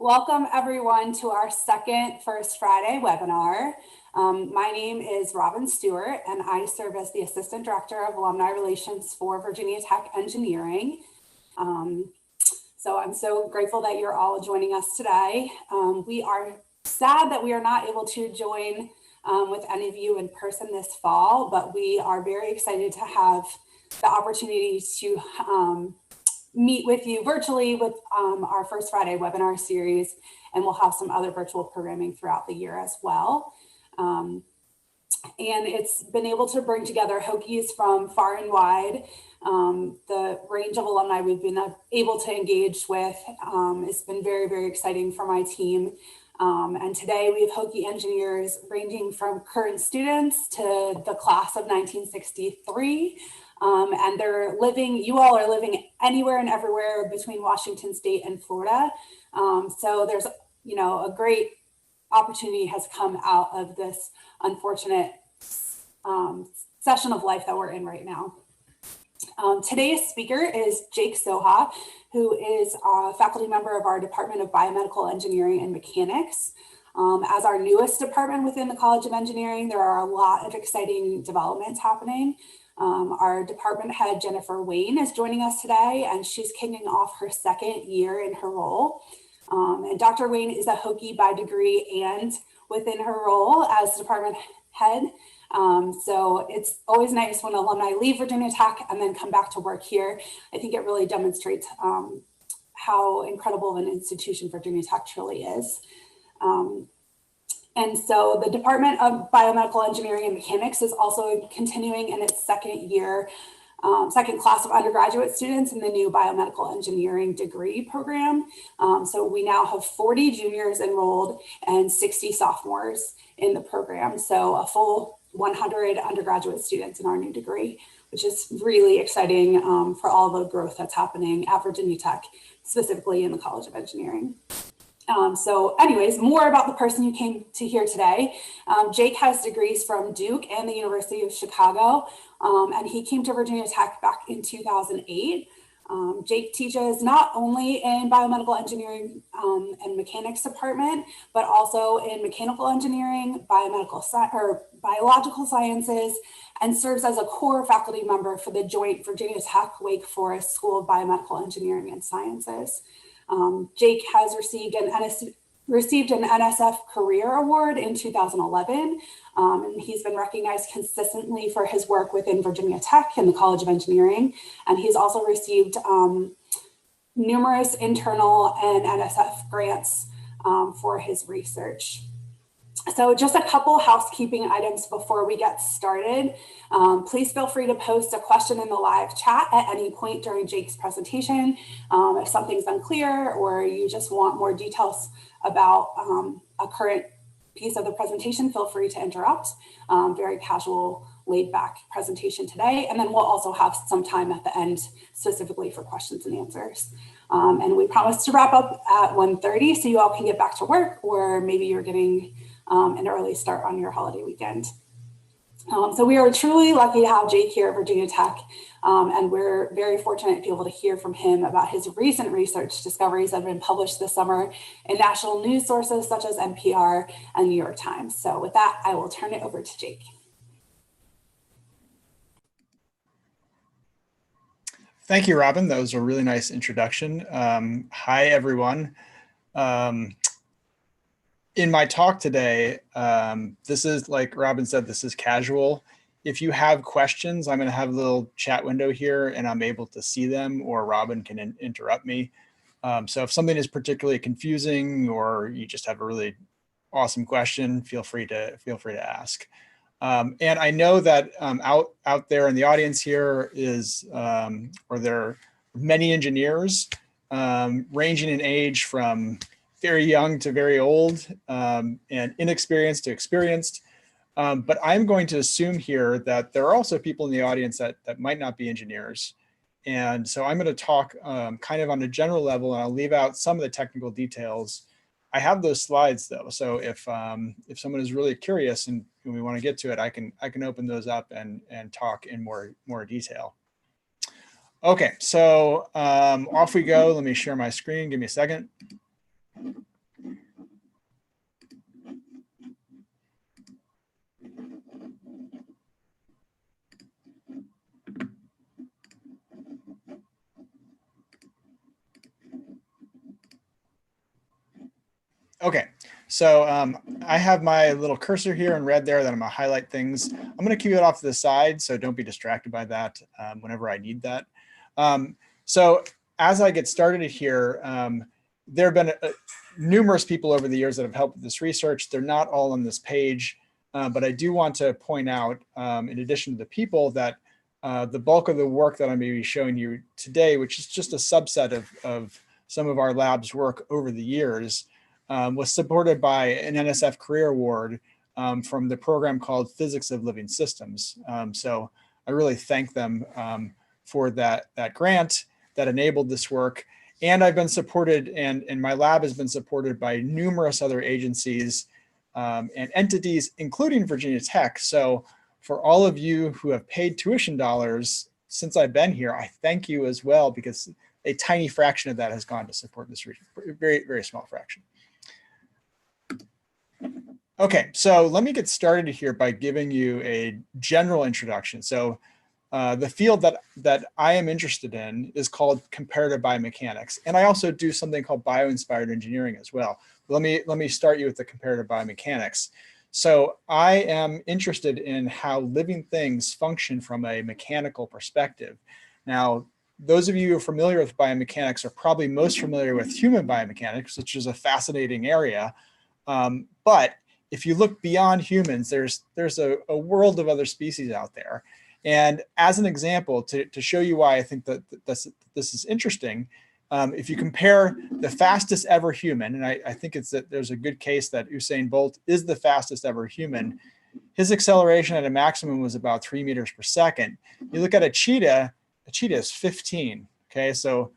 Welcome everyone to our second First Friday webinar. My name is Robin Stewart and I serve as the Assistant Director of Alumni Relations for Virginia Tech Engineering. So I'm so grateful that you're all joining us today. We are sad that we are not able to join with any of you in person this fall, but we are very excited to have the opportunity to meet with you virtually with our First Friday webinar series, and we'll have some other virtual programming throughout the year as well. And it's been able to bring together Hokies from far and wide. The range of alumni we've been able to engage with has been very, very exciting for my team. And today we have Hokie engineers ranging from current students to the class of 1963. And you all are living anywhere and everywhere between Washington State and Florida. So there's, a great opportunity has come out of this unfortunate session of life that we're in right now. Today's speaker is Jake Socha, who is a faculty member of our Department of Biomedical Engineering and Mechanics. As our newest department within the College of Engineering, there are a lot of exciting developments happening. Our department head, Jennifer Wayne, is joining us today, and she's kicking off her second year in her role. And Dr. Wayne is a Hokie by degree and within her role as department head. So it's always nice when alumni leave Virginia Tech and then come back to work here. I think it really demonstrates how incredible of an institution Virginia Tech truly is. And so the Department of Biomedical Engineering and Mechanics is also continuing in its second class of undergraduate students in the new Biomedical Engineering degree program. So we now have 40 juniors enrolled and 60 sophomores in the program. So a full 100 undergraduate students in our new degree, which is really exciting for all the growth that's happening at Virginia Tech, specifically in the College of Engineering. So anyways, more about the person you came to hear today. Jake has degrees from Duke and the University of Chicago, and he came to Virginia Tech back in 2008. Jake teaches not only in biomedical engineering and mechanics department, but also in mechanical engineering, biological sciences, and serves as a core faculty member for the joint Virginia Tech Wake Forest School of Biomedical Engineering and Sciences. Jake has received an NSF Career Award in 2011, and he's been recognized consistently for his work within Virginia Tech and the College of Engineering, and he's also received numerous internal and NSF grants for his research. So just a couple housekeeping items before we get started. Please feel free to post a question in the live chat at any point during Jake's presentation. If something's unclear or you just want more details about a current piece of the presentation, feel free to interrupt. Very casual, laid back presentation today. And then we'll also have some time at the end specifically for questions and answers. And we promise to wrap up at 1:30 so you all can get back to work, or maybe you're getting an early start on your holiday weekend. So we are truly lucky to have Jake here at Virginia Tech, and we're very fortunate to be able to hear from him about his recent research discoveries that have been published this summer in national news sources such as NPR and New York Times. So with that, I will turn it over to Jake. Thank you, Robin. That was a really nice introduction. Hi, everyone. In my talk today, this is, like Robin said, this is casual. If you have questions, I'm going to have a little chat window here and I'm able to see them, or Robin can interrupt me. So if something is particularly confusing or you just have a really awesome question, feel free to ask. And I know that out there in the audience here is, or there are many engineers ranging in age from very young to very old, and inexperienced to experienced. But I'm going to assume here that there are also people in the audience that might not be engineers. And so I'm going to talk kind of on a general level, and I'll leave out some of the technical details. I have those slides though. So if someone is really curious and we want to get to it, I can open those up and talk in more detail. Okay, so off we go. Let me share my screen. Give me a second. Okay, so I have my little cursor here in red there that I'm gonna highlight things. I'm gonna keep it off to the side, so don't be distracted by that whenever I need that. So as I get started here, there have been numerous people over the years that have helped with this research. They're not all on this page, but I do want to point out, in addition to the people, that the bulk of the work that I'm going to be showing you today, which is just a subset of some of our lab's work over the years, was supported by an NSF Career Award from the program called Physics of Living Systems. So I really thank them for that grant that enabled this work. And I've been supported, and my lab has been supported by numerous other agencies and entities, including Virginia Tech. So for all of you who have paid tuition dollars since I've been here, I thank you as well, because a tiny fraction of that has gone to support this region, very, very small fraction. Okay, so let me get started here by giving you a general introduction. So the field that I am interested in is called comparative biomechanics. And I also do something called bioinspired engineering as well. Let me start you with the comparative biomechanics. So I am interested in how living things function from a mechanical perspective. Now, those of you who are familiar with biomechanics are probably most familiar with human biomechanics, which is a fascinating area. But if you look beyond humans, there's a world of other species out there. And as an example, to show you why I think that this is interesting, if you compare the fastest ever human, and I think there's a good case that Usain Bolt is the fastest ever human, his acceleration at a maximum was about 3 meters per second. You look at a cheetah is 15, okay? So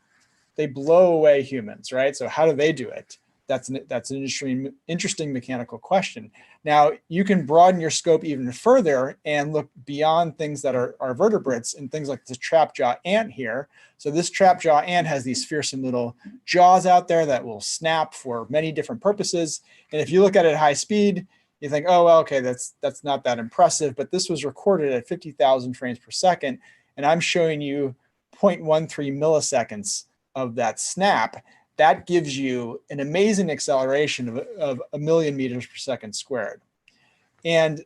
they blow away humans, right? So how do they do it? That's an interesting mechanical question. Now, you can broaden your scope even further and look beyond things that are vertebrates and things like this trap-jaw ant here. So this trap-jaw ant has these fearsome little jaws out there that will snap for many different purposes. And if you look at it at high speed, you think, oh, well, okay, that's not that impressive. But this was recorded at 50,000 frames per second. And I'm showing you 0.13 milliseconds of that snap. That gives you an amazing acceleration of 1 million meters per second squared. And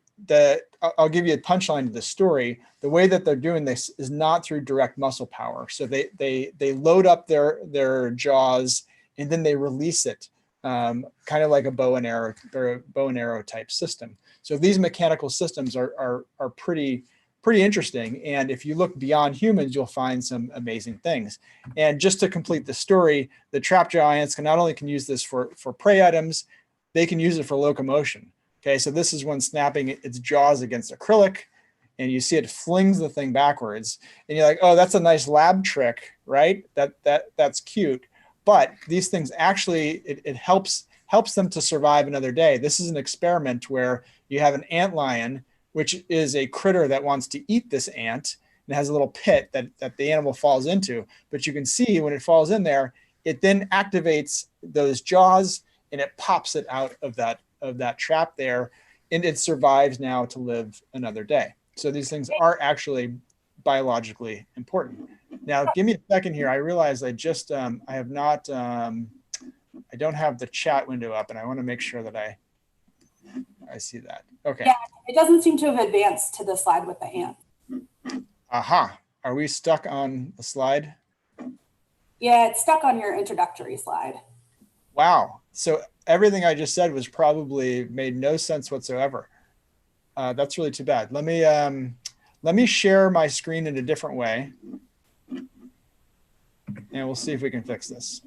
I'll give you a punchline to the story. The way that they're doing this is not through direct muscle power. So they load up their jaws and then they release it, kind of like a bow and arrow type system. So these mechanical systems are pretty interesting. And if you look beyond humans, you'll find some amazing things. And just to complete the story, the trap-jaw ants can not only use this for prey items, they can use it for locomotion. Okay, so this is one snapping its jaws against acrylic, and you see it flings the thing backwards. And you're like, oh, that's a nice lab trick, right? That's cute. But these things actually, it helps them to survive another day. This is an experiment where you have an antlion, which is a critter that wants to eat this ant, and has a little pit that the animal falls into. But you can see when it falls in there, it then activates those jaws and it pops it out of that trap there, and it survives now to live another day. So these things are actually biologically important. Now, give me a second here. I realize I just, I have not, I don't have the chat window up, and I want to make sure that I see that. Okay. Yeah, it doesn't seem to have advanced to the slide with the ant. Aha. Are we stuck on the slide? Yeah, it's stuck on your introductory slide. Wow. So everything I just said was probably made no sense whatsoever. That's really too bad. Let me share my screen in a different way, and we'll see if we can fix this.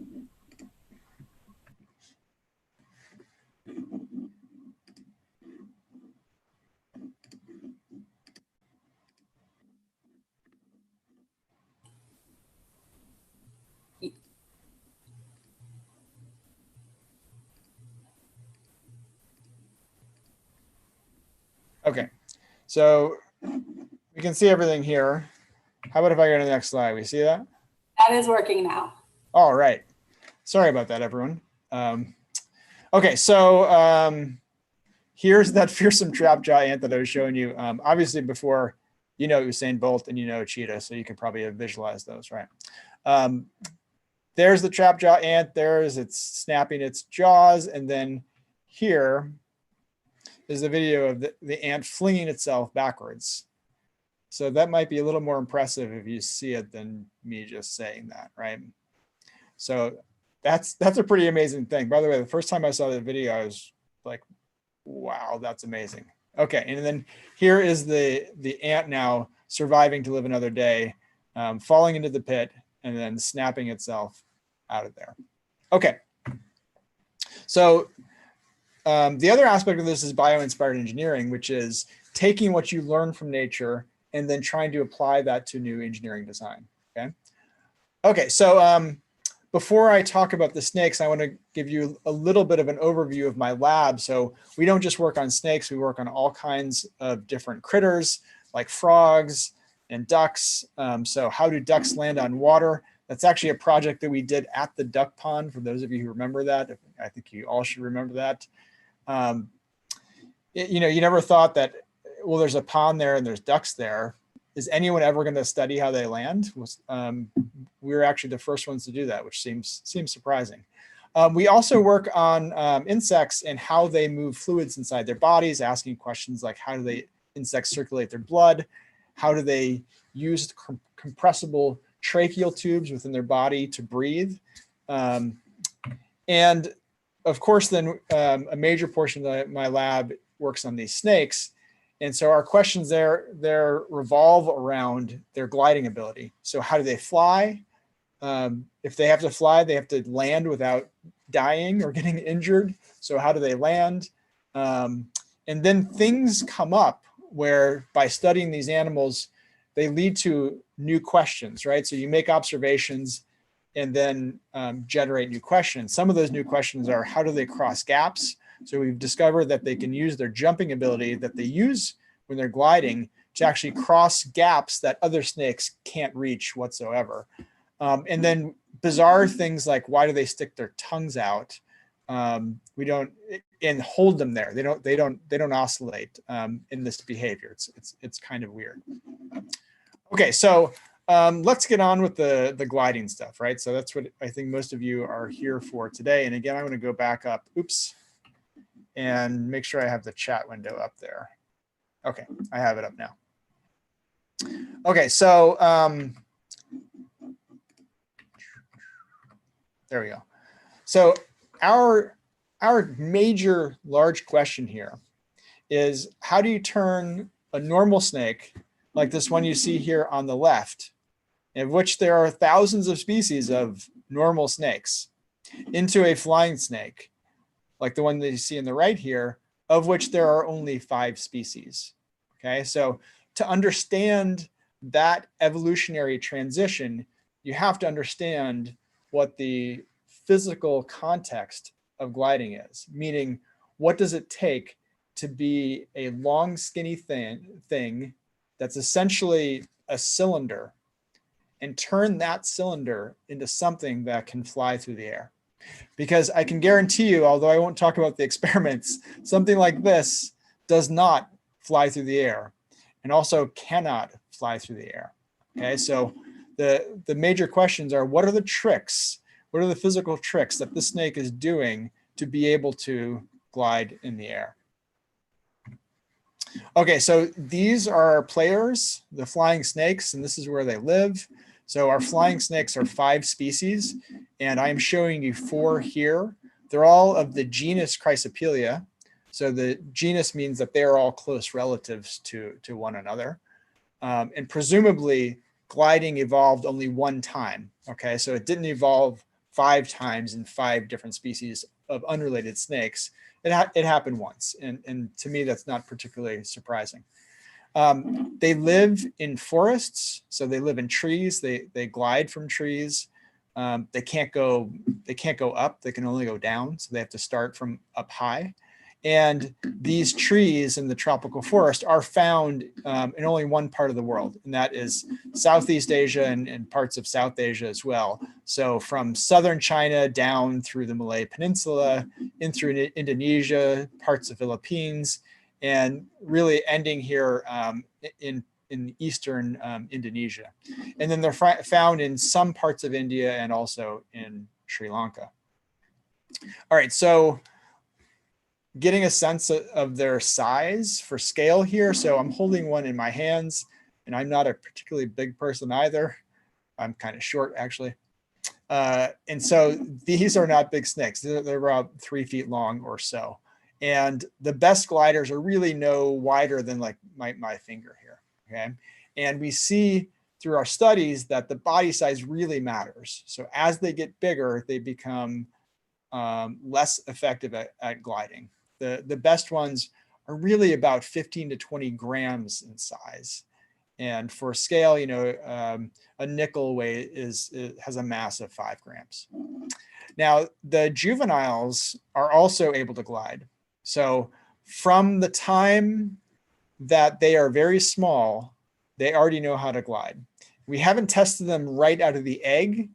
Okay, so we can see everything here. How about if I go to the next slide? We see that? That is working now. All right. Sorry about that, everyone. Okay, so here's that fearsome trap-jaw ant that I was showing you. Obviously, before you know Usain Bolt and you know cheetah, so you can probably visualize those, right? there's the trap jaw ant. It's snapping its jaws. And then here is the video of the ant flinging itself backwards. So that might be a little more impressive if you see it than me just saying that, right? So that's a pretty amazing thing. By the way, the first time I saw the video, I was like, wow, that's amazing. Okay, and then here is the ant now surviving to live another day, falling into the pit and then snapping itself out of there. Okay, so the other aspect of this is bio-inspired engineering, which is taking what you learn from nature and then trying to apply that to new engineering design. Okay, so before I talk about the snakes, I want to give you a little bit of an overview of my lab. So we don't just work on snakes, we work on all kinds of different critters like frogs and ducks. So how do ducks land on water? That's actually a project that we did at the duck pond. For those of you who remember that, I think you all should remember that. You never thought that, well, there's a pond there and there's ducks there. Is anyone ever going to study how they land? We were actually the first ones to do that, which seems surprising. We also work on insects and how they move fluids inside their bodies, asking questions like how do insects circulate their blood? How do they use compressible tracheal tubes within their body to breathe? And of course, then a major portion of my lab works on these snakes. And so our questions there revolve around their gliding ability. So how do they fly? If they have to fly, they have to land without dying or getting injured. So how do they land? And then things come up where by studying these animals, they lead to new questions, right? So you make observations and then generate new questions. Some of those new questions are, how do they cross gaps? So we've discovered that they can use their jumping ability that they use when they're gliding to actually cross gaps that other snakes can't reach whatsoever. And then bizarre things like, why do they stick their tongues out? We don't, and hold them there. They don't oscillate in this behavior. It's kind of weird. Okay, so let's get on with the gliding stuff, right? So that's what I think most of you are here for today. And again, I'm going to go back up. Oops. And make sure I have the chat window up there. Okay, I have it up now. Okay, so there we go. So our major large question here is, how do you turn a normal snake like this one you see here on the left, in which there are thousands of species of normal snakes, into a flying snake like the one that you see in the right here, of which there are only 5 species. Okay, so to understand that evolutionary transition, you have to understand what the physical context of gliding is, meaning what does it take to be a long, skinny thing that's essentially a cylinder and turn that cylinder into something that can fly through the air. Because I can guarantee you, although I won't talk about the experiments, something like this does not fly through the air and also cannot fly through the air. Okay, so the major questions are, what are the tricks? What are the physical tricks that this snake is doing to be able to glide in the air? Okay, so these are our players, the flying snakes, and this is where they live. So our flying snakes are 5 species, and I'm showing you 4 here. They're all of the genus Chrysopelia. So the genus means that they're all close relatives to one another. And presumably gliding evolved only 1 time. Okay, so it didn't evolve 5 times in 5 different species of unrelated snakes. It happened once, and to me that's not particularly surprising. They live in forests, so they live in trees. They glide from trees. They can't go up. They can only go down, so they have to start from up high. And these trees in the tropical forest are found in only one part of the world, and that is Southeast Asia and parts of South Asia as well. So from southern China down through the Malay Peninsula, in through Indonesia, parts of Philippines, and really ending here in in eastern Indonesia. And then they're found in some parts of India and also in Sri Lanka. All right, so getting a sense of their size for scale here. So I'm holding one in my hands, and I'm not a particularly big person either. I'm kind of short, actually. And so these are not big snakes. They're about 3 feet long or so. And the best gliders are really no wider than like my finger here, okay? And we see through our studies that the body size really matters. So as they get bigger, they become less effective at gliding. The best ones are really about 15 to 20 grams in size. And for scale, you know, a nickel has a mass of 5 grams. Now, the juveniles are also able to glide. So from the time that they are very small, they already know how to glide. We haven't tested them right out of the egg.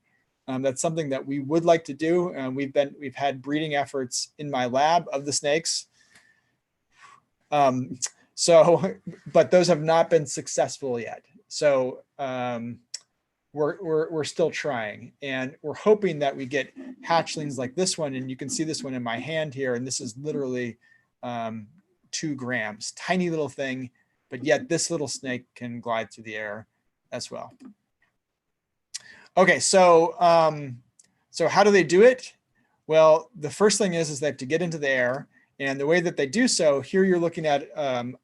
That's something that we would like to do. We've had breeding efforts in my lab of the snakes. But those have not been successful yet. So we're still trying, and we're hoping that we get hatchlings like this one. And you can see this one in my hand here, and this is literally 2 grams, tiny little thing, but yet this little snake can glide through the air as well. Okay, so how do they do it? Well, the first thing is they have to get into the air, and the way that they do so, here you're looking at an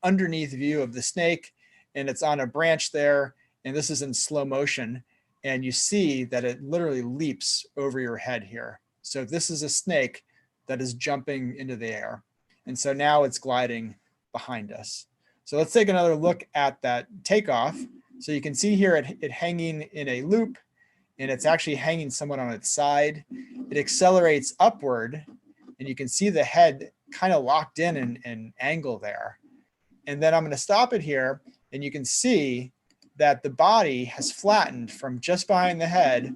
underneath view of the snake, and it's on a branch there, and this is in slow motion, and you see that it literally leaps over your head here. So this is a snake that is jumping into the air, and so now it's gliding behind us. So let's take another look at that takeoff. So you can see here it hanging in a loop, and it's actually hanging somewhat on its side. It accelerates upward, and you can see the head kind of locked in an angle there. And then I'm going to stop it here, and you can see that the body has flattened from just behind the head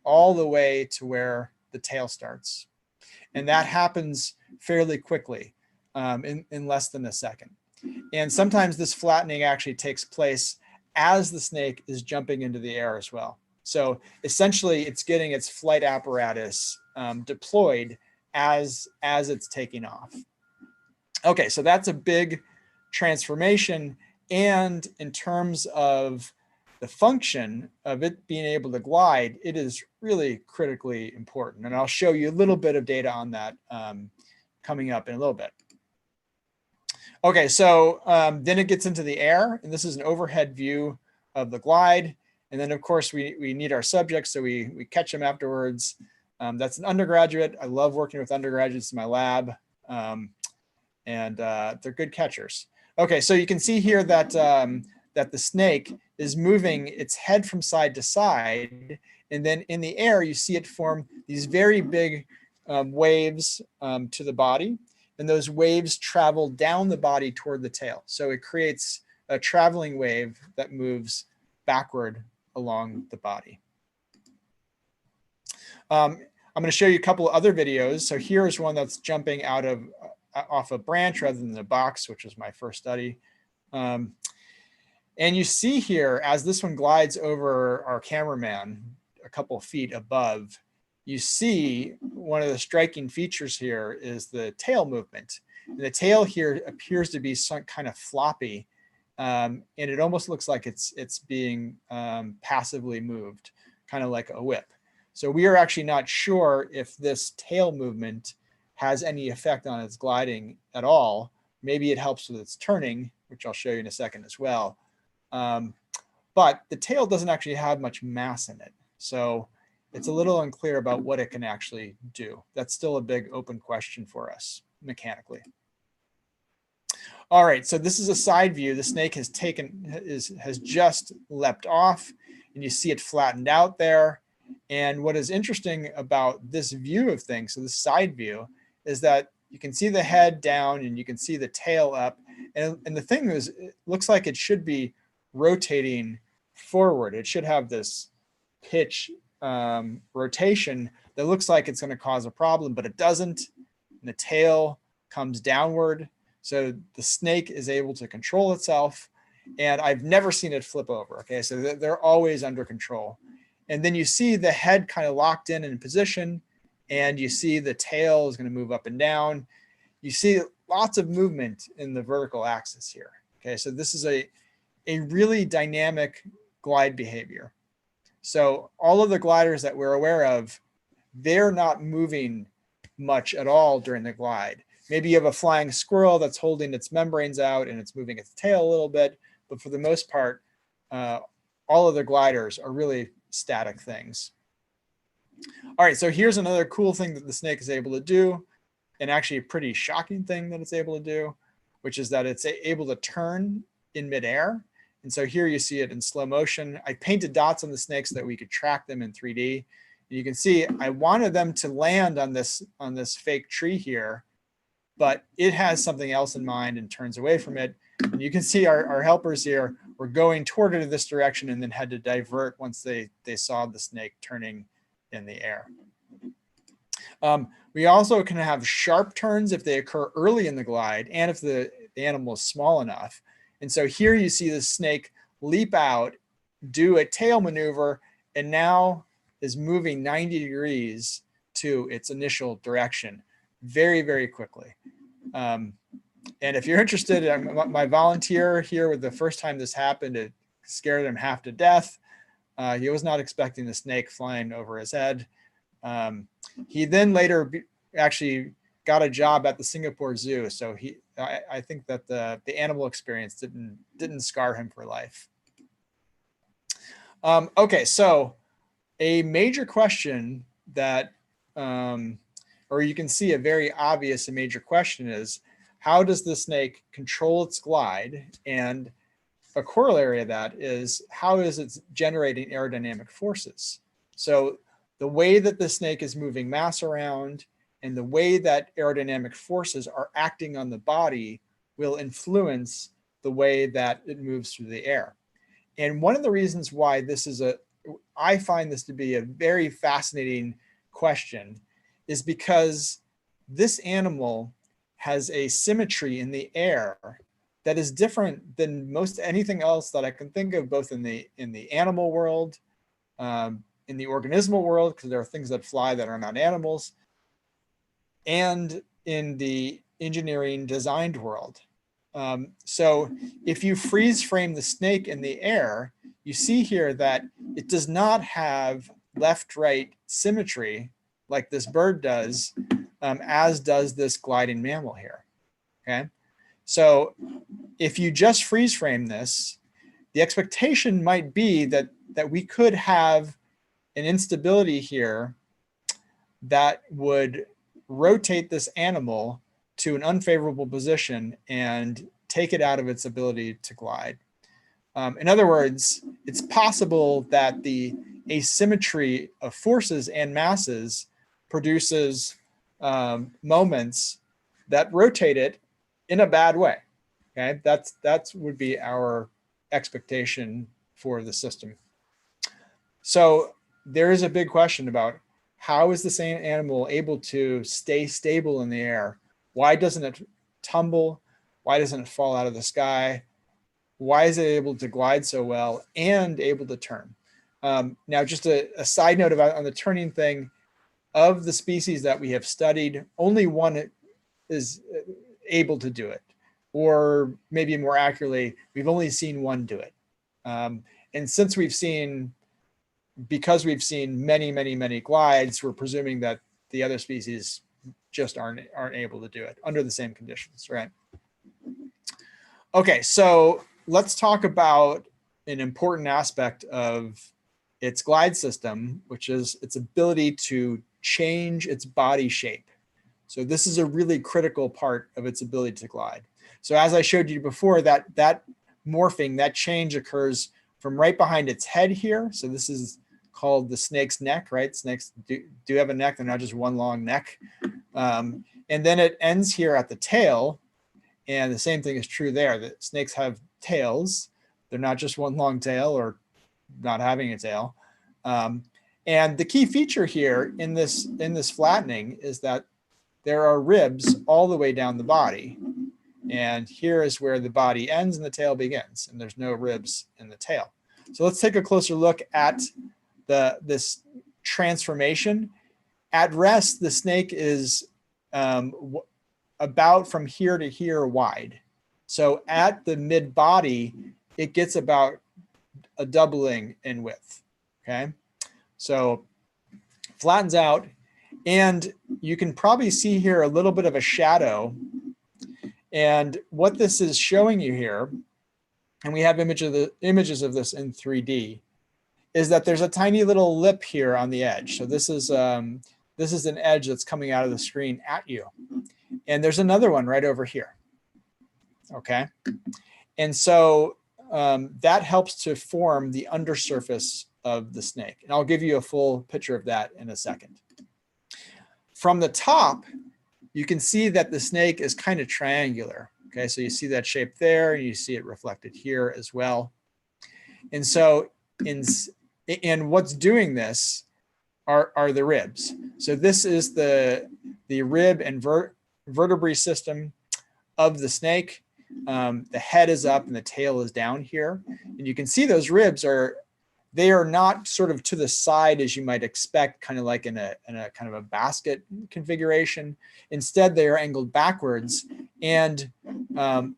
all the way to where the tail starts. And that happens fairly quickly, in less than a second. And sometimes this flattening actually takes place as the snake is jumping into the air as well. So essentially it's getting its flight apparatus deployed as it's taking off. Okay, so that's a big transformation. And in terms of the function of it being able to glide, it is really critically important. And I'll show you a little bit of data on that coming up in a little bit. Okay, so then it gets into the air, and this is an overhead view of the glide. And then of course we need our subjects, so we catch them afterwards. That's an undergraduate. I love working with undergraduates in my lab, and they're good catchers. Okay, so you can see here that that the snake is moving its head from side to side, and then in the air you see it form these very big waves to the body, and those waves travel down the body toward the tail. So it creates a traveling wave that moves backward along the body. I'm going to show you a couple of other videos. So here's one that's jumping off a branch rather than a box, which was my first study. And you see here, as this one glides over our cameraman a couple feet above, you see one of the striking features here is the tail movement. And the tail here appears to be some kind of floppy, and it almost looks like it's being passively moved, kind of like a whip. So we are actually not sure if this tail movement has any effect on its gliding at all. Maybe it helps with its turning, which I'll show you in a second as well. But the tail doesn't actually have much mass in it. So it's a little unclear about what it can actually do. That's still a big open question for us mechanically. All right, so this is a side view. The snake has just leapt off, and you see it flattened out there. And what is interesting about this view of things, so this side view, is that you can see the head down and you can see the tail up. And the thing is, it looks like it should be rotating forward. It should have this pitch rotation that looks like it's going to cause a problem, but it doesn't. And the tail comes downward. So the snake is able to control itself. And I've never seen it flip over. Okay, so they're always under control. And then you see the head kind of locked in position, and you see the tail is going to move up and down. You see lots of movement in the vertical axis here. Okay, so this is a really dynamic glide behavior. So all of the gliders that we're aware of, they're not moving much at all during the glide. Maybe you have a flying squirrel that's holding its membranes out and it's moving its tail a little bit, but for the most part, all of the gliders are really static things. All right, so here's another cool thing that the snake is able to do, and actually a pretty shocking thing that it's able to do, which is that it's able to turn in midair. And so here you see it in slow motion. I painted dots on the snake so that we could track them in 3D. And you can see I wanted them to land on this fake tree here, but it has something else in mind and turns away from it. And you can see our helpers here were going toward it in this direction and then had to divert once they saw the snake turning in the air. We also can have sharp turns if they occur early in the glide and if the animal is small enough. And so here you see the snake leap out, do a tail maneuver, and now is moving 90 degrees to its initial direction very, very quickly. And if you're interested, my volunteer here, with the first time this happened, it scared him half to death. He was not expecting the snake flying over his head. He then later actually got a job at the Singapore Zoo. So I think that the animal experience didn't scar him for life. Okay, so a major question that, or you can see a very obvious and major question is, how does the snake control its glide? And a corollary of that is, how is it generating aerodynamic forces? So the way that the snake is moving mass around and the way that aerodynamic forces are acting on the body will influence the way that it moves through the air. And one of the reasons why I find this to be a very fascinating question is because this animal has a symmetry in the air that is different than most anything else that I can think of, both in the animal world, in the organismal world, because there are things that fly that are not animals, and in the engineering designed world. So if you freeze frame the snake in the air, you see here that it does not have left-right symmetry like this bird does, as does this gliding mammal here, okay? So if you just freeze frame this, the expectation might be that we could have an instability here that would rotate this animal to an unfavorable position and take it out of its ability to glide. In other words, it's possible that the asymmetry of forces and masses produces moments that rotate it in a bad way. Okay, that would be our expectation for the system. So there is a big question about, how is the same animal able to stay stable in the air? Why doesn't it tumble? Why doesn't it fall out of the sky? Why is it able to glide so well and able to turn? Now, just a side note about on the turning thing, of the species that we have studied, only one is able to do it. Or maybe more accurately, we've only seen one do it. And since because we've seen many, many, many glides, we're presuming that the other species just aren't able to do it under the same conditions, right? Okay, so let's talk about an important aspect of its glide system, which is its ability to change its body shape. So this is a really critical part of its ability to glide. So as I showed you before, that morphing, that change occurs from right behind its head here. So this is called the snake's neck, right? Snakes do have a neck. They're not just one long neck. And then it ends here at the tail. And the same thing is true there, that snakes have tails. They're not just one long tail or not having a tail. And the key feature here in this flattening is that there are ribs all the way down the body. And here is where the body ends and the tail begins, and there's no ribs in the tail. So let's take a closer look at this transformation. At rest, the snake is about from here to here wide. So at the mid body, it gets about a doubling in width. Okay, so flattens out, and you can probably see here a little bit of a shadow. And what this is showing you here, and we have images of this in 3D, is that there's a tiny little lip here on the edge. So this is an edge that's coming out of the screen at you. And there's another one right over here. Okay. And so that helps to form the undersurface of the snake. And I'll give you a full picture of that in a second. From the top, you can see that the snake is kind of triangular. Okay, so you see that shape there, and you see it reflected here as well. And so and what's doing this are the ribs. So this is the rib and vertebrae system of the snake. The head is up and the tail is down here. And you can see those ribs are not sort of to the side as you might expect, kind of like in a kind of a basket configuration. Instead, they are angled backwards. And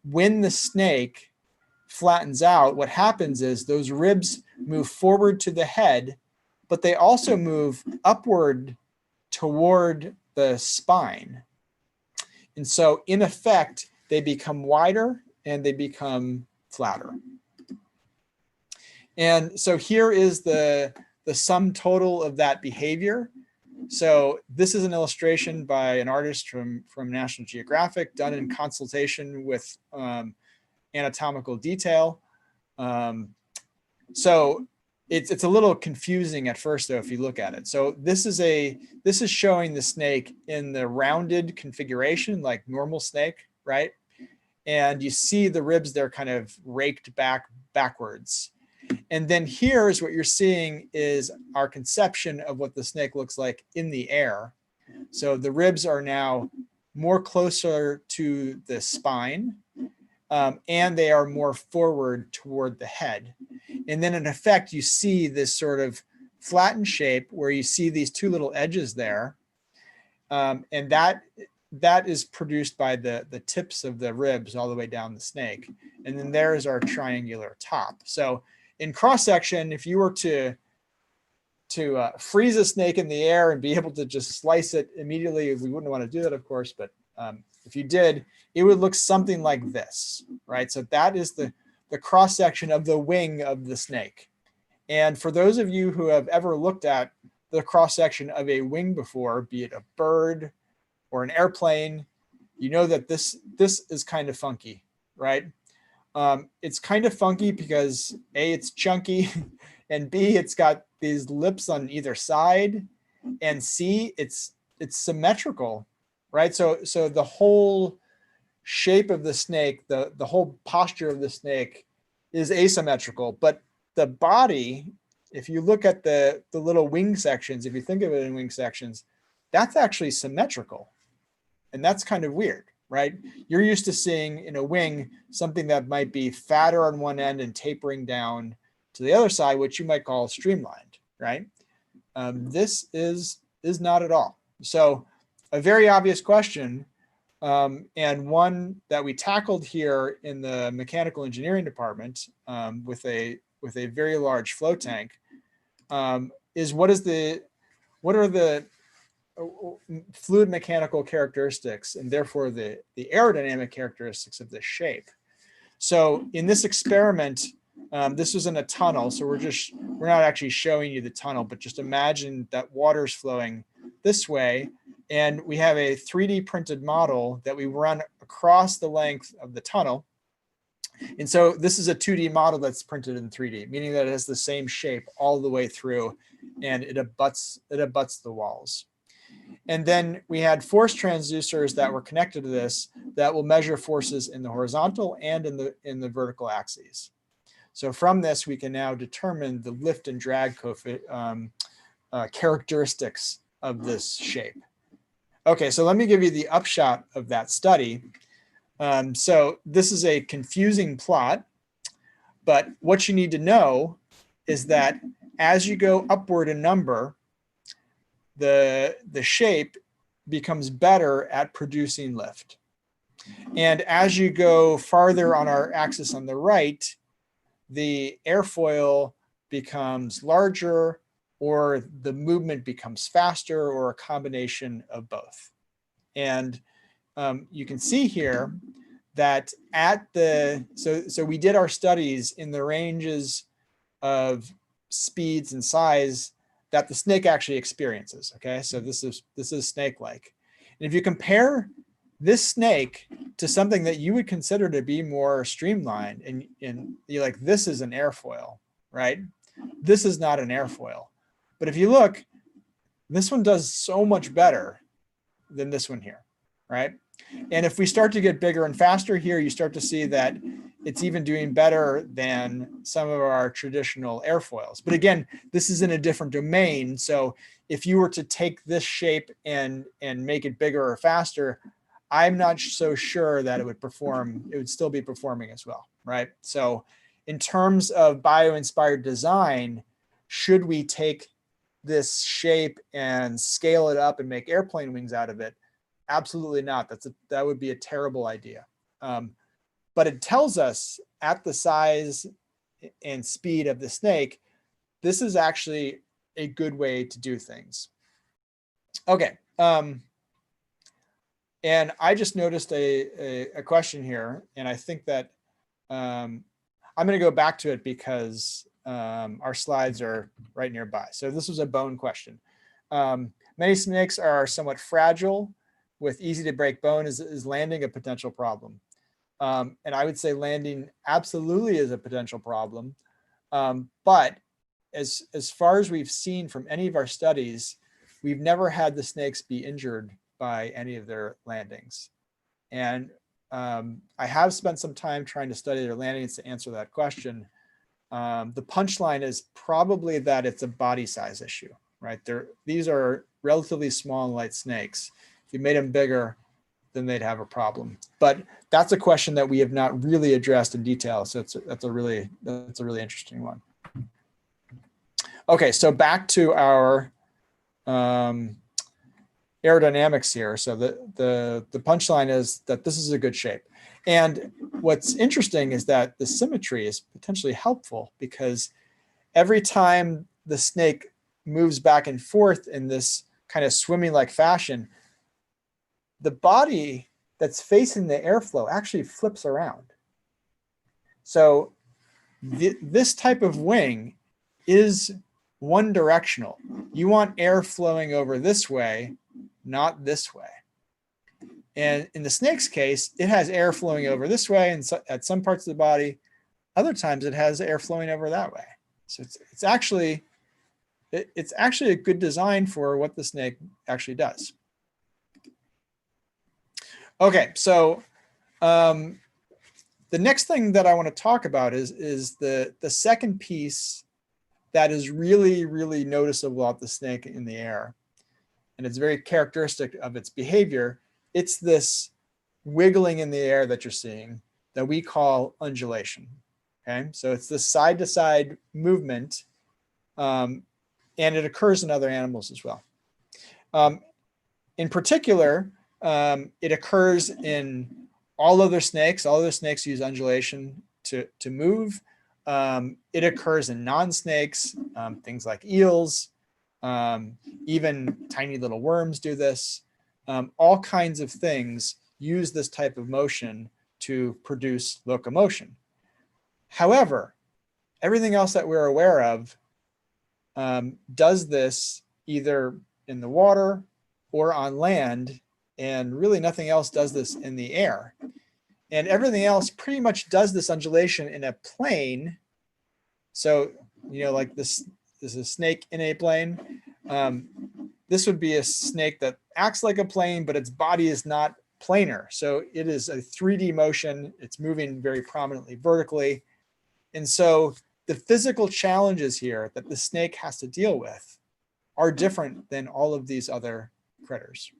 when the snake flattens out, what happens is those ribs move forward to the head, but they also move upward toward the spine. And so in effect, they become wider and they become flatter. And so here is the sum total of that behavior. So this is an illustration by an artist from National Geographic, done in consultation with anatomical detail. So it's a little confusing at first, though, if you look at it. So this is showing the snake in the rounded configuration, like normal snake, right? And you see the ribs, they're kind of raked backwards. And then here's what you're seeing is our conception of what the snake looks like in the air. So the ribs are now more closer to the spine, and they are more forward toward the head. And then in effect, you see this sort of flattened shape where you see these two little edges there. And that is produced by the tips of the ribs all the way down the snake. And then there's our triangular top. So in cross section, if you were to freeze a snake in the air and be able to just slice it immediately, we wouldn't want to do that, of course, but if you did, it would look something like this, right? So that is the cross section of the wing of the snake. And for those of you who have ever looked at the cross section of a wing before, be it a bird or an airplane, you know that this is kind of funky, right? It's kind of funky because A, it's chunky, and B, it's got these lips on either side, and C, it's symmetrical, right? So the whole shape of the snake, the whole posture of the snake is asymmetrical, but the body, if you look at the little wing sections, if you think of it in wing sections, that's actually symmetrical. And that's kind of weird, right? You're used to seeing in a wing something that might be fatter on one end and tapering down to the other side, which you might call streamlined, right? This is not at all. So a very obvious question, and one that we tackled here in the mechanical engineering department with a very large flow tank, is what are the fluid mechanical characteristics and therefore the aerodynamic characteristics of this shape. So in this experiment, this was in a tunnel, so we're not actually showing you the tunnel, but just imagine that water's flowing this way, and we have a 3D printed model that we run across the length of the tunnel. And so this is a 2D model that's printed in 3D, meaning that it has the same shape all the way through, and it abuts the walls. And then we had force transducers that were connected to this that will measure forces in the horizontal and in the vertical axes. So from this, we can now determine the lift and drag characteristics of this shape. Okay, so let me give you the upshot of that study. So this is a confusing plot, but what you need to know is that as you go upward in number, the shape becomes better at producing lift. And as you go farther on our axis on the right, the airfoil becomes larger, or the movement becomes faster, or a combination of both. And you can see here that at the, so we did our studies in the ranges of speeds and size that the snake actually experiences. Okay, so this is snake-like. And if you compare this snake to something that you would consider to be more streamlined, and you're like, this is an airfoil, right? This is not an airfoil. But if you look, this one does so much better than this one here, right? And if we start to get bigger and faster here, you start to see that it's even doing better than some of our traditional airfoils. But again, this is in a different domain. So if you were to take this shape and make it bigger or faster, I'm not so sure that it would perform, it would still be performing as well, right? So in terms of bio-inspired design, should we take this shape and scale it up and make airplane wings out of it? Absolutely not. That would be a terrible idea. But it tells us at the size and speed of the snake, this is actually a good way to do things. Okay. And I just noticed a question here, and I think that I'm going to go back to it because our slides are right nearby. So this was a bone question. Many snakes are somewhat fragile with easy to break bone. Is landing a potential problem? And I would say landing absolutely is a potential problem. But as far as we've seen from any of our studies, we've never had the snakes be injured by any of their landings. And I have spent some time trying to study their landings to answer that question. The punchline is probably that it's a body size issue, right? These are relatively small and light snakes. If you made them bigger, then they'd have a problem. But that's a question that we have not really addressed in detail. So that's a really interesting one. Okay, so back to our aerodynamics here. So the punchline is that this is a good shape. And what's interesting is that the symmetry is potentially helpful, because every time the snake moves back and forth in this kind of swimming like fashion, the body that's facing the airflow actually flips around. So this type of wing is one directional. You want air flowing over this way, not this way. And in the snake's case, it has air flowing over this way, and so at some parts of the body, other times it has air flowing over that way. So it's actually a good design for what the snake actually does. Okay, so the next thing that I want to talk about is the second piece that is really, really noticeable about the snake in the air, and it's very characteristic of its behavior. It's this wiggling in the air that you're seeing that we call undulation. Okay, so it's this side-to-side movement, and it occurs in other animals as well. In particular, it occurs in all other snakes. All other snakes use undulation to move. It occurs in non-snakes, things like eels, even tiny little worms do this. All kinds of things use this type of motion to produce locomotion. However, everything else that we're aware of does this either in the water or on land, and really nothing else does this in the air. And everything else pretty much does this undulation in a plane. So, you know, like this is a snake in a plane. This would be a snake that acts like a plane, but its body is not planar. So it is a 3D motion. It's moving very prominently vertically. And so the physical challenges here that the snake has to deal with are different than all of these other critters.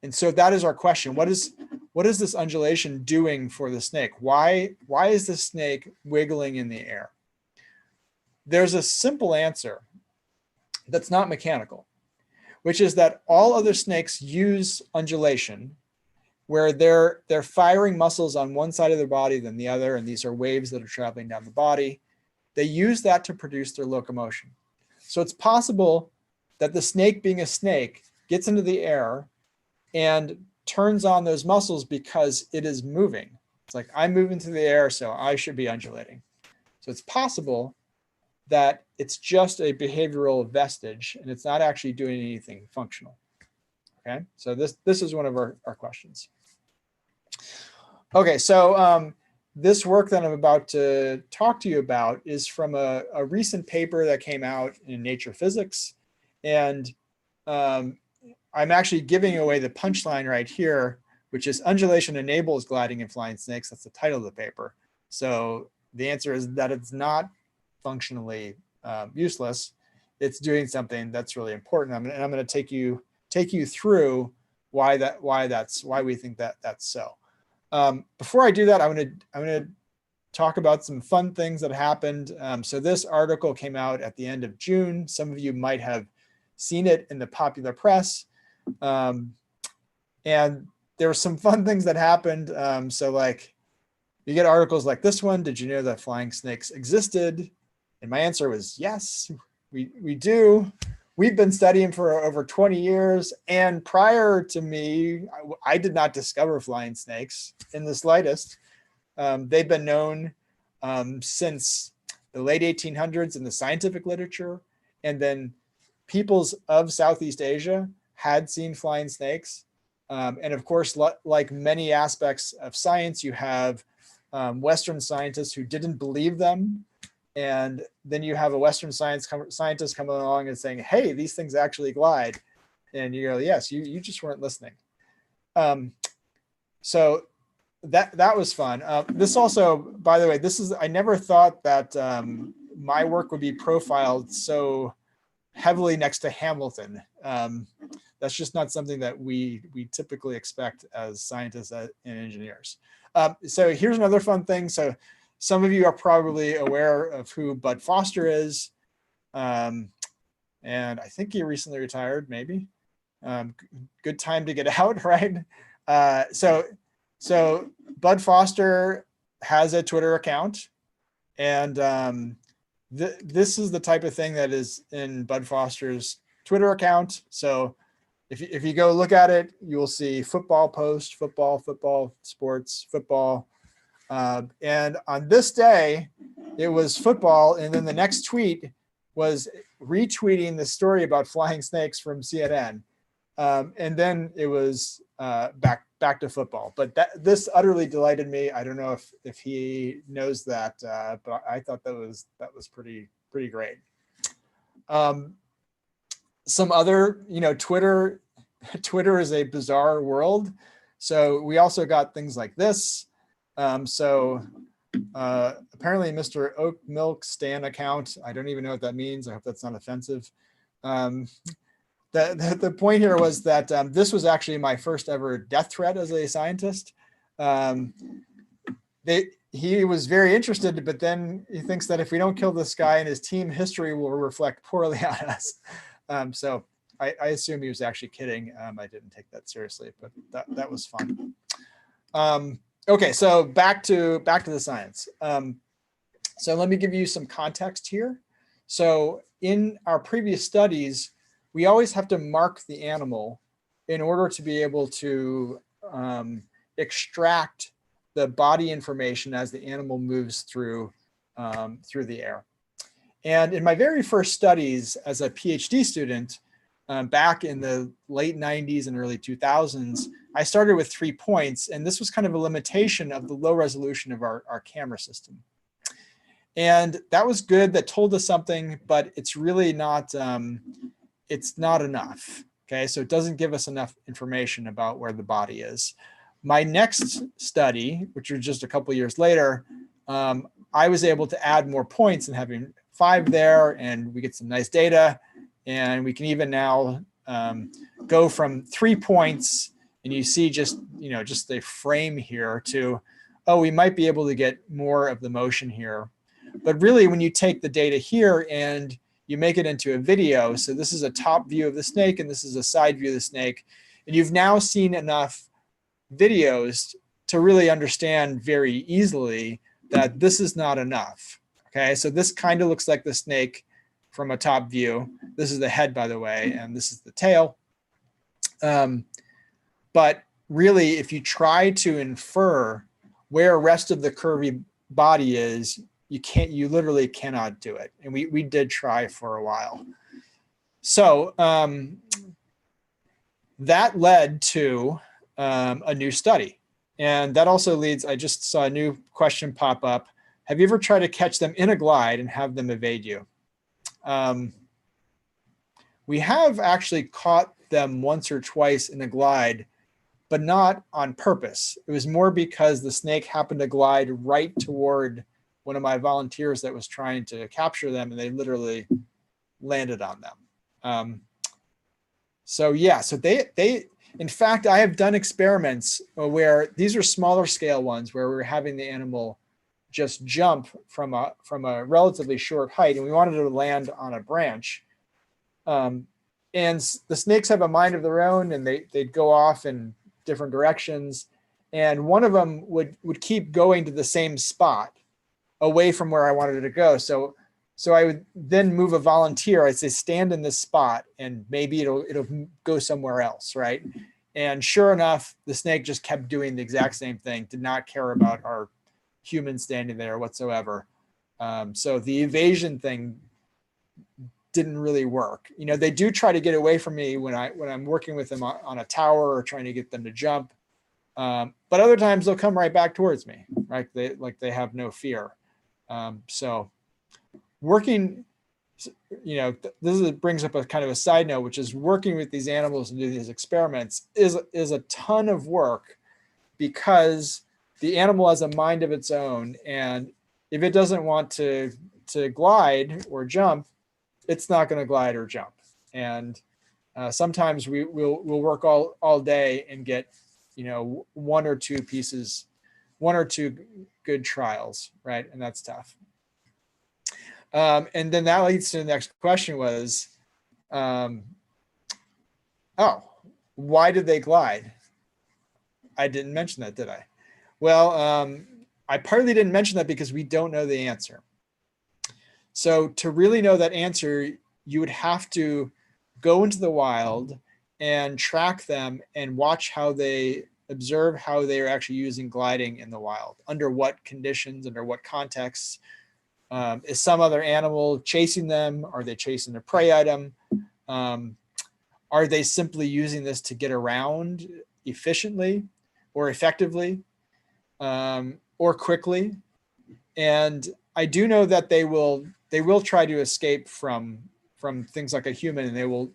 And so that is our question. What is what is this undulation doing for the snake? Why is the snake wiggling in the air? There's a simple answer that's not mechanical, which is that all other snakes use undulation, where they're firing muscles on one side of their body than the other, and these are waves that are traveling down the body. They use that to produce their locomotion. So it's possible that the snake, being a snake, gets into the air and turns on those muscles because it is moving. It's like, I'm moving through the air, so I should be undulating. So it's possible that it's just a behavioral vestige and it's not actually doing anything functional. Okay, so this is one of our questions. Okay, so this work that I'm about to talk to you about is from a recent paper that came out in Nature Physics. And I'm actually giving away the punchline right here, which is undulation enables gliding in flying snakes. That's the title of the paper. So the answer is that it's not functionally useless. It's doing something that's really important. And I'm going to take you through why we think that that's so. Before I do that, I'm going to talk about some fun things that happened. So this article came out at the end of June. Some of you might have seen it in the popular press. And there were some fun things that happened. So like, you get articles like this one: did you know that flying snakes existed? And my answer was yes, we do. We've been studying for over 20 years. And prior to me, I did not discover flying snakes in the slightest. They've been known since the late 1800s in the scientific literature. And then peoples of Southeast Asia had seen flying snakes. And of course, like many aspects of science, you have Western scientists who didn't believe them. And then you have a Western scientist coming along and saying, hey, these things actually glide. And you go, yes, you just weren't listening. So that was fun. This also, by the way, I never thought that my work would be profiled so heavily next to Hamilton. That's just not something that we typically expect as scientists and engineers. So here's another fun thing. So some of you are probably aware of who Bud Foster is. And I think he recently retired, maybe. Good time to get out, right? So Bud Foster has a Twitter account. And this is the type of thing that is in Bud Foster's Twitter account. So if you go look at it, you will see football post, football, sports, football. And on this day, it was football. And then the next tweet was retweeting the story about flying snakes from CNN. And then it was back to football. But this utterly delighted me. I don't know if he knows that, but I thought that was pretty great. Some other, Twitter is a bizarre world. So we also got things like this. Apparently Mr. Oat Milk Stan account. I don't even know what that means. I hope that's not offensive. The point here was that this was actually my first ever death threat as a scientist. He was very interested, but then he thinks that if we don't kill this guy and his team, history will reflect poorly on us. So I assume he was actually kidding. I didn't take that seriously, but that was fun. Okay, so back to the science. So let me give you some context here. So in our previous studies, we always have to mark the animal in order to be able to extract the body information as the animal moves through the air. And in my very first studies as a PhD student, back in the late 90s and early 2000s, I started with 3 points, and this was kind of a limitation of the low resolution of our camera system. And that was good, that told us something, but it's really not, it's not enough. Okay, so it doesn't give us enough information about where the body is. My next study, which was just a couple of years later, I was able to add more points and having 5 there, and we get some nice data. And we can even now go from 3 points And you see just, just the frame here to, oh, we might be able to get more of the motion here. But really, when you take the data here and you make it into a video, so this is a top view of the snake and this is a side view of the snake, and you've now seen enough videos to really understand very easily that this is not enough. Okay, so this kind of looks like the snake from a top view. This is the head, by the way, and this is the tail. But really, if you try to infer where rest of the curvy body is, you literally cannot do it. And we did try for a while. So that led to a new study. And that also leads, I just saw a new question pop up. Have you ever tried to catch them in a glide and have them evade you? We have actually caught them once or twice in a glide, but not on purpose. It was more because the snake happened to glide right toward one of my volunteers that was trying to capture them, and they literally landed on them. So yeah, so they, in fact, I have done experiments where these are smaller scale ones where we're having the animal just jump from a relatively short height, and we wanted to land on a branch. And the snakes have a mind of their own, and they'd go off in different directions. And one of them would keep going to the same spot away from where I wanted it to go. So I would then move a volunteer. I'd say, stand in this spot and maybe it'll go somewhere else, right? And sure enough, the snake just kept doing the exact same thing, did not care about our human standing there whatsoever. So the evasion thing didn't really work. They do try to get away from me when I'm working with them on a tower or trying to get them to jump. But other times they'll come right back towards me, right? They have no fear. So working, this brings up a kind of a side note, which is working with these animals and do these experiments is a ton of work, because the animal has a mind of its own, and if it doesn't want to glide or jump, it's not going to glide or jump. And sometimes we'll work all day and get one or two good trials, right? And that's tough. And then that leads to the next question was, why did they glide? I didn't mention that, did I? Well, I partly didn't mention that because we don't know the answer. So to really know that answer, you would have to go into the wild and track them and watch observe how they are actually using gliding in the wild, under what conditions, under what contexts. Is some other animal chasing them? Are they chasing a prey item? Are they simply using this to get around efficiently or effectively or quickly? And I do know that they will try to escape from things like a human, and they'll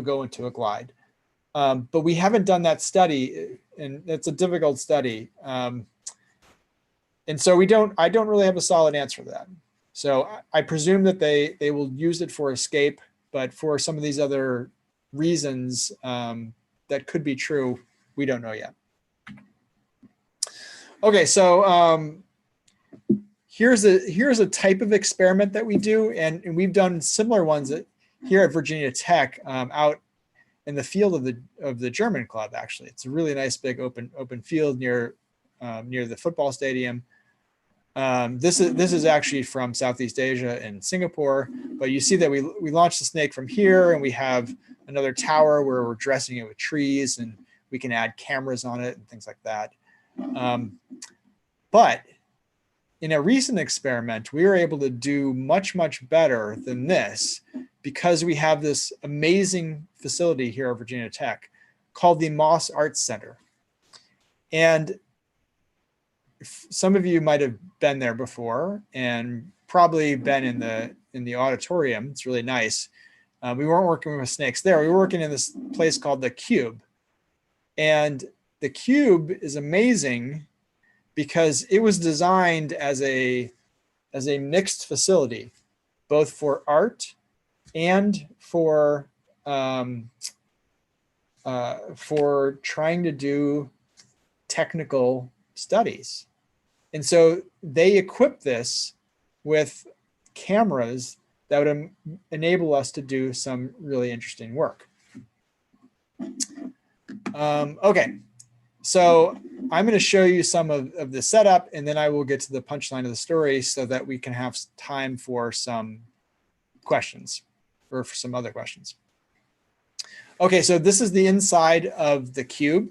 go into a glide. But we haven't done that study, and it's a difficult study. And so I don't really have a solid answer to that. So I presume that they will use it for escape, but for some of these other reasons that could be true, we don't know yet. Okay, so here's a type of experiment that we do, and we've done similar ones here at Virginia Tech out in the field of the German club. Actually, it's a really nice big open field near the football stadium. This is actually from Southeast Asia and Singapore, but you see that we launched the snake from here, and we have another tower where we're dressing it with trees, and we can add cameras on it and things like that. But in a recent experiment, we were able to do much, much better than this, because we have this amazing facility here at Virginia Tech called the Moss Arts Center. And some of you might have been there before and probably been in the auditorium. It's really nice. We weren't working with snakes there. We were working in this place called the Cube. And the Cube is amazing because it was designed as a mixed facility, both for art and for for trying to do technical studies. And so they equip this with cameras that would enable us to do some really interesting work. Okay, so I'm going to show you some of the setup, and then I will get to the punchline of the story so that we can have time for some questions or for some other questions. Okay, so this is the inside of the cube,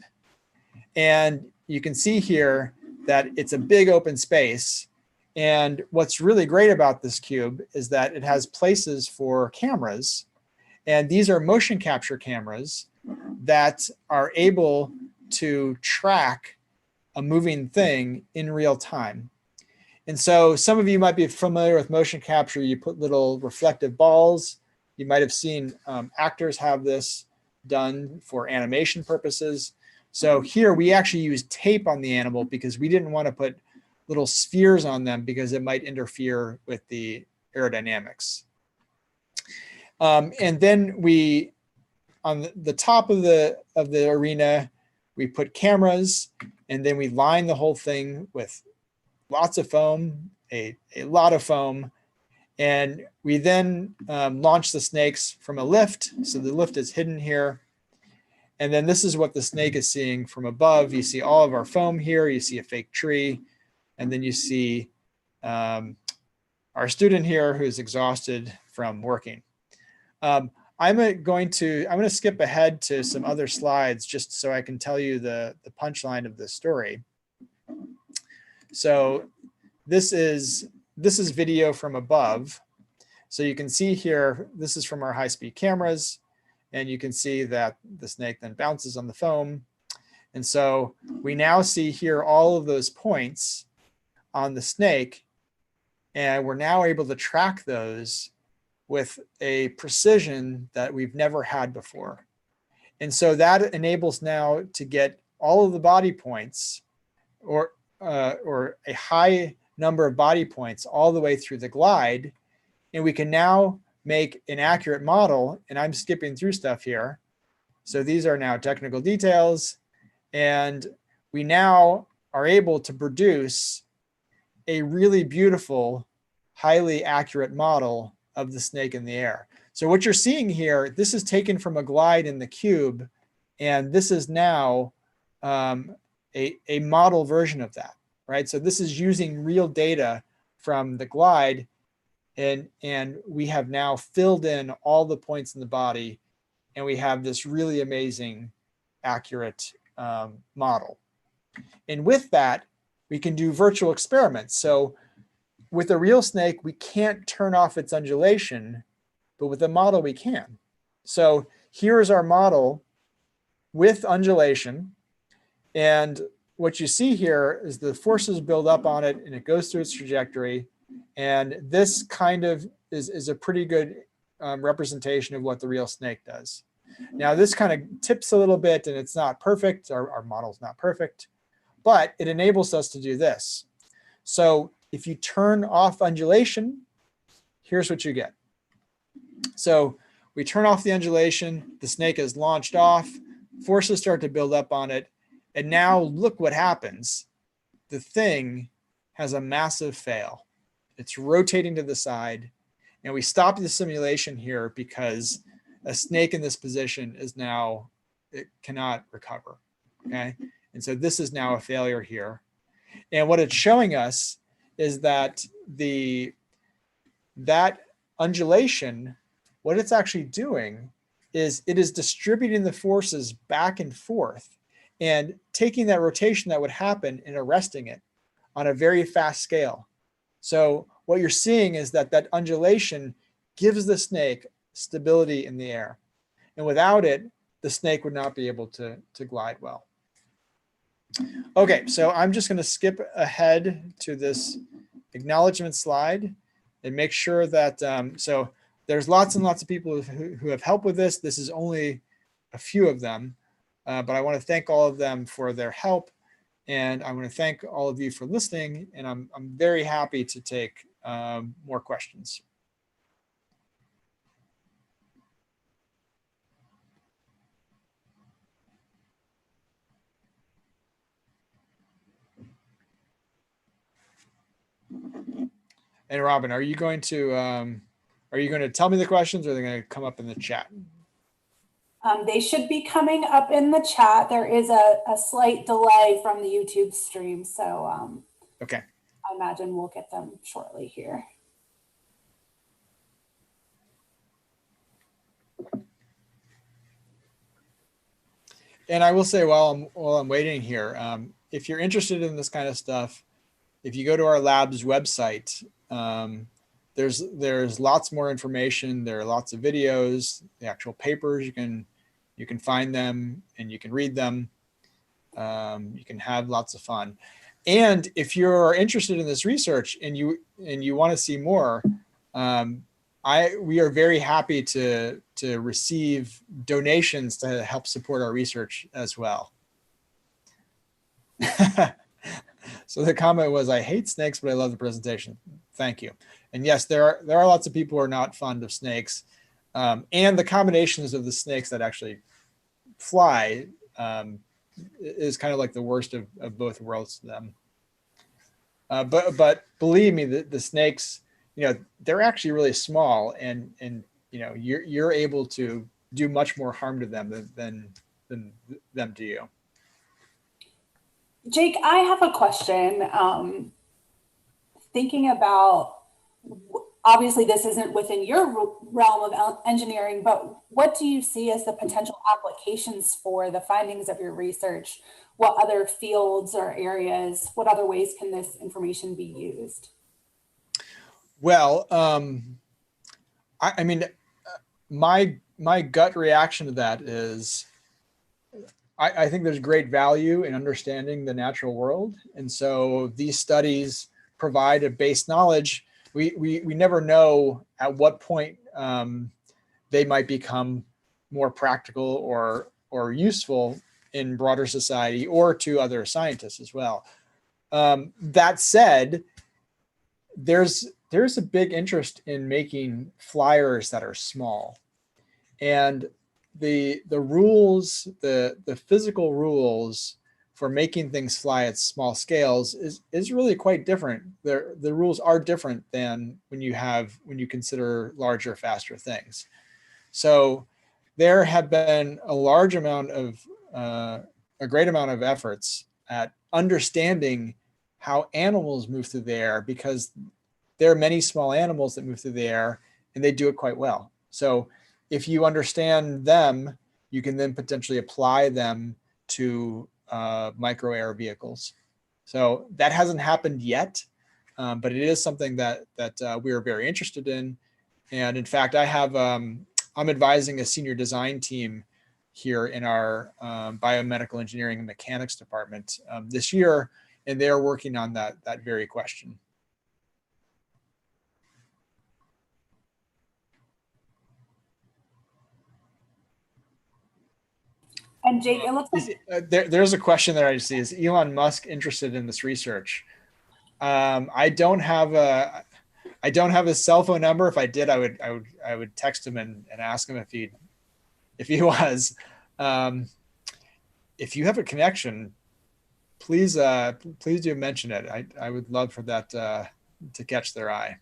and you can see here that it's a big open space. And what's really great about this cube is that it has places for cameras, and these are motion capture cameras that are able to track a moving thing in real time. And so some of you might be familiar with motion capture. You put little reflective balls. You might have seen actors have this done for animation purposes. So here we actually use tape on the animal because we didn't want to put little spheres on them because it might interfere with the aerodynamics. And then we, on the top of the arena, we put cameras, and then we line the whole thing with lots of foam, a lot of foam. And we then launch the snakes from a lift. So the lift is hidden here. And then this is what the snake is seeing from above. You see all of our foam here. You see a fake tree. And then you see our student here who's exhausted from working. I'm going to skip ahead to some other slides just so I can tell you the punchline of this story. So this is video from above. So you can see here, this is from our high-speed cameras, and you can see that the snake then bounces on the foam. And so we now see here all of those points on the snake, and we're now able to track those with a precision that we've never had before. And so that enables now to get all of the body points or a high number of body points all the way through the glide. And we can now make an accurate model, and I'm skipping through stuff here. So these are now technical details, and we now are able to produce a really beautiful, highly accurate model of the snake in the air. So what you're seeing here, this is taken from a glide in the cube, and this is now a model version of that, right? So this is using real data from the glide, and we have now filled in all the points in the body, and we have this really amazing, accurate model. And with that, we can do virtual experiments. So with a real snake, we can't turn off its undulation, but with a model we can. So here is our model with undulation. And what you see here is the forces build up on it, and it goes through its trajectory. And this kind of is a pretty good representation of what the real snake does. Now, this kind of tips a little bit, and it's not perfect. Our model's not perfect, but it enables us to do this. So if you turn off undulation, here's what you get. So we turn off the undulation, the snake is launched off, forces start to build up on it, and now look what happens. The thing has a massive fail. It's rotating to the side, and we stop the simulation here because a snake in this position is now, it cannot recover, okay? And so this is now a failure here. And what it's showing us is that that undulation, what it's actually doing is it is distributing the forces back and forth and taking that rotation that would happen and arresting it on a very fast scale. So what you're seeing is that that undulation gives the snake stability in the air. And without it, the snake would not be able to glide well. Okay, so I'm just going to skip ahead to this acknowledgement slide and make sure that, so there's lots and lots of people who have helped with this. This is only a few of them, but I want to thank all of them for their help. And I want to thank all of you for listening. And I'm very happy to take more questions. And Robin, are you going to tell me the questions, or are they going to come up in the chat? They should be coming up in the chat. There is a slight delay from the YouTube stream, so Okay. I imagine we'll get them shortly here. And I will say, while I'm waiting here, if you're interested in this kind of stuff, if you go to our lab's website, there's lots more information. There are lots of videos, the actual papers. You can find them and you can read them. You can have lots of fun. And if you're interested in this research and you want to see more, we are very happy to receive donations to help support our research as well. So the comment was, I hate snakes, but I love the presentation. Thank you. And yes, there are lots of people who are not fond of snakes. And the combinations of the snakes that actually fly is kind of like the worst of both worlds to them. But believe me, the snakes, they're actually really small, and you're able to do much more harm to them than them to you. Jake, I have a question. Thinking about, obviously this isn't within your realm of engineering, but what do you see as the potential applications for the findings of your research? What other fields or areas, what other ways can this information be used? Well, I mean, my gut reaction to that is, I think there's great value in understanding the natural world. And so these studies provide a base knowledge. We never know at what point they might become more practical or useful in broader society or to other scientists as well. That said, there's a big interest in making flyers that are small. And the rules, the physical rules for making things fly at small scales is really quite different. The rules are different than when you consider larger, faster things. So there have been a great amount of efforts at understanding how animals move through the air, because there are many small animals that move through the air and they do it quite well. So if you understand them, you can then potentially apply them to micro air vehicles. So that hasn't happened yet, but it is something that we are very interested in. And in fact, I'm advising a senior design team here in our Biomedical Engineering and Mechanics department this year, and they're working on that very question. And Jake, it looks like there's a question that I see: is Elon Musk interested in this research? I don't have a cell phone number. If I did, I would text him and ask him if he was. If you have a connection, please do mention it. I would love for that to catch their eye.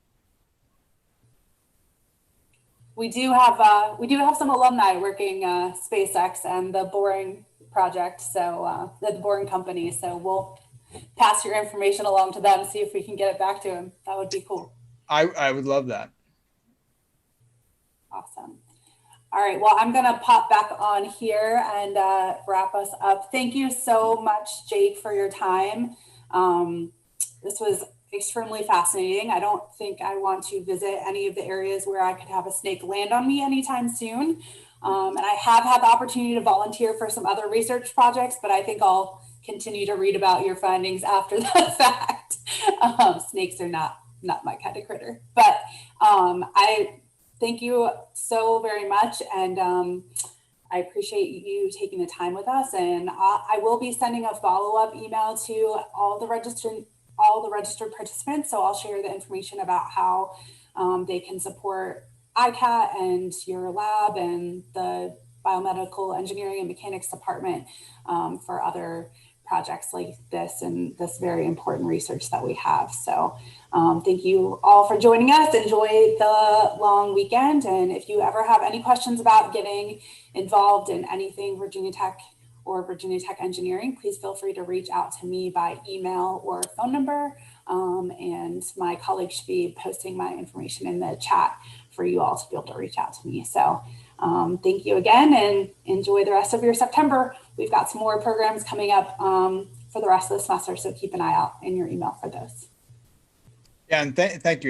we do have some alumni working SpaceX and the Boring project, so the Boring company. So we'll pass your information along to them, see if we can get it back to him. That would be cool. I would love that. Awesome. All right, well, I'm gonna pop back on here and wrap us up. Thank you so much, Jake, for your time. This was extremely fascinating. I don't think I want to visit any of the areas where I could have a snake land on me anytime soon. And I have had the opportunity to volunteer for some other research projects, but I think I'll continue to read about your findings after the fact. Snakes are not my kind of critter, but I thank you so very much. And I appreciate you taking the time with us. And I will be sending a follow-up email to all the registered participants. So I'll share the information about how they can support ICAT and your lab and the Biomedical Engineering and Mechanics department for other projects like this and this very important research that we have. So thank you all for joining us. Enjoy the long weekend. And if you ever have any questions about getting involved in anything Virginia Tech or Virginia Tech engineering, please feel free to reach out to me by email or phone number. And my colleagues should be posting my information in the chat for you all to be able to reach out to me. So thank you again and enjoy the rest of your September. We've got some more programs coming up for the rest of the semester, so keep an eye out in your email for those. Yeah, and thank you.